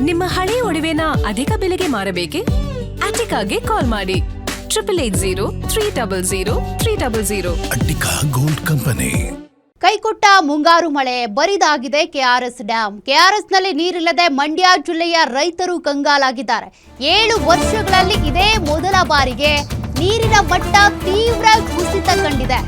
ನಿಮ್ಮ ಹಳೆ ಒಡವೆನ ಅಧಿಕ ಬೆಲೆಗೆ ಮಾರಬೇಕೆ? ಅಟಿಕಾಗೆ ಕಾಲ್ ಮಾಡಿ 8803000300. Attica gold company. ಕೈಕೊಟ್ಟ ಮುಂಗಾರು ಮಳೆ ಬರಿದಾಗಿದೆ ಕೆಆರ್ಎಸ್ ಡ್ಯಾಂ. ಕೆಆರ್ಎಸ್ನಲ್ಲಿ ನೀರಿಲ್ಲದೆ ಮಂಡ್ಯ ಜಿಲ್ಲೆಯ ರೈತರು ಕಂಗಾಲಾಗಿದ್ದಾರೆ. 7 ವರ್ಷಗಳಲ್ಲಿ ಇದೇ ಮೊದಲ ಬಾರಿಗೆ ನೀರಿನ ಮಟ್ಟ ತೀವ್ರ ಕುಸಿತ ಕಂಡಿದೆ.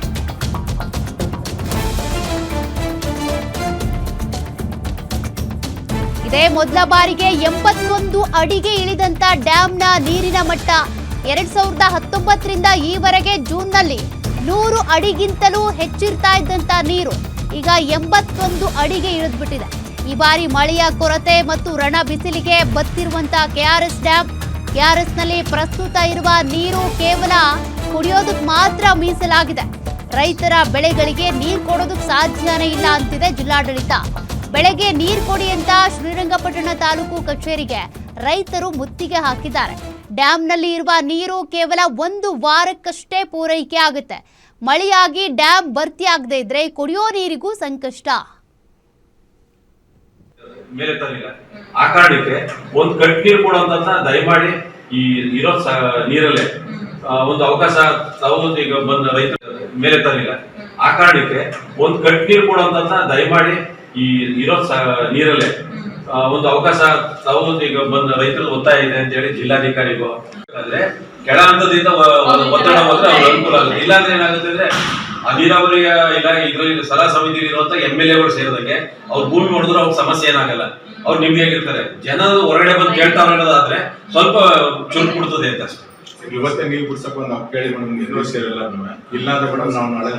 ಇದೇ ಮೊದಲ ಬಾರಿಗೆ 81 ಅಡಿಗೆ ಇಳಿದಂತ ಡ್ಯಾಂನ ನೀರಿನ ಮಟ್ಟ 2019ರಿಂದ ಈವರೆಗೆ ಜೂನ್ನಲ್ಲಿ 100 ಅಡಿಗಿಂತಲೂ ಹೆಚ್ಚಿರ್ತಾ ಇದ್ದಂತ ನೀರು ಈಗ 81 ಅಡಿಗೆ ಇಳಿದ್ಬಿಟ್ಟಿದೆ. ಈ ಬಾರಿ ಮಳೆಯ ಕೊರತೆ ಮತ್ತು ರಣ ಬಿಸಿಲಿಗೆ ಬತ್ತಿರುವಂತ ಕೆಆರ್ಎಸ್ ಡ್ಯಾಂ. ಕೆಆರ್ಎಸ್ನಲ್ಲಿ ಪ್ರಸ್ತುತ ಇರುವ ನೀರು ಕೇವಲ ಕುಡಿಯೋದಕ್ಕೆ ಮಾತ್ರ ಮೀಸಲಾಗಿದೆ. ರೈತರ ಬೆಳೆಗಳಿಗೆ ನೀರು ಕೊಡೋದಕ್ಕೆ ಸಾಧ್ಯನೇ ಇಲ್ಲ ಅಂತಿದೆ ಜಿಲ್ಲಾಡಳಿತ. ಬೆಳೆಗೆ ನೀರು ಕೊಡಿ ಅಂತ ಶ್ರೀರಂಗಪಟ್ಟಣ ತಾಲೂಕು ಕಚೇರಿಗೆ ರೈತರು ಮುತ್ತಿಗೆ ಹಾಕಿದ್ದಾರೆ. ಡ್ಯಾಂನಲ್ಲಿ ಇರುವ ನೀರು ಕೇವಲ 1 ವಾರಕ್ಕಷ್ಟೇ ಪೂರೈಕೆ ಆಗುತ್ತೆ. ಮಳೆಯಾಗಿ ಡ್ಯಾಂ ಭರ್ತಿ ಆಗದೆ ಇದ್ರೆ ಕುಡಿಯೋ ನೀರಿಗೂ ಸಂಕಷ್ಟ. ಮೇಲೆ ತರಲಿಲ್ಲ. ಆ ಕಾರಣಕ್ಕೆ ಒಂದು ಕಟ್ ನೀರು ಕೊಡುವಂತ ದಯಮಾಡಿ ಈ ಇರೋ ನೀರಲ್ಲೇ ಒಂದು ಅವಕಾಶ ತಾವು ಈಗ ಬಂದ ರೈತರು ಮೇಲೆ ತರಲಿಲ್ಲ. ಆ ಕಾರಣಕ್ಕೆ ಒಂದು ಕಟ್ ನೀರು ಕೊಡುವಂತ ದಯಮಾಡಿ ಈ ಇರೋ ನೀರಲ್ಲೇ ಒಂದು ಅವಕಾಶ ತಾವು ಈಗ ಬಂದ ರೈತರು ಒತ್ತಾಯ ಇದೆ ಅಂತ ಹೇಳಿ ಜಿಲ್ಲಾಧಿಕಾರಿಗೂ ಅಂದ್ರೆ ಕೆಳ ಹಂತದಿಂದ ಒತ್ತಡ ಬಂದ್ರೆ ಅವ್ರ ಅನುಕೂಲ ಆಗುತ್ತೆ. ಇಲ್ಲಾಂದ್ರೆ ಏನಾಗುತ್ತೆ ಅಂದ್ರೆ ಆ ನೀರಾವರಿ ಇಲಾಖೆ ಇದ್ರಲ್ಲಿ ಸಲಹಾ ಸಮಿತಿ ಇರುವಂತ MLAಗಳು ಸೇರಿದಂಗೆ ಅವ್ರ ಭೂಮಿ ನೋಡಿದ್ರು ಅವ್ರ ಸಮಸ್ಯೆ ಏನಾಗಲ್ಲ, ಅವ್ರು ನಿಮ್ಗೆಗಿರ್ತಾರೆ. ಜನ ಹೊರಗಡೆ ಬಂದು ಕೇಳ್ತಾ ಅನ್ನೋದಾದ್ರೆ ಸ್ವಲ್ಪ ಚುರುಕು ಕೊಡ್ತದೆ ಅಂತ. ಇವತ್ತೇ ನೀವು ಬಿಡ್ಸಕ್ ನಾವು ಕೇಳಿ ಮೇಡಮ್ ಇನ್ನೂ ಸೇರಿಲ್ಲ ಇಲ್ಲ ಅಂದ್ರೆ ಮೇಡಮ್ ನಾವು ನಾಳೆ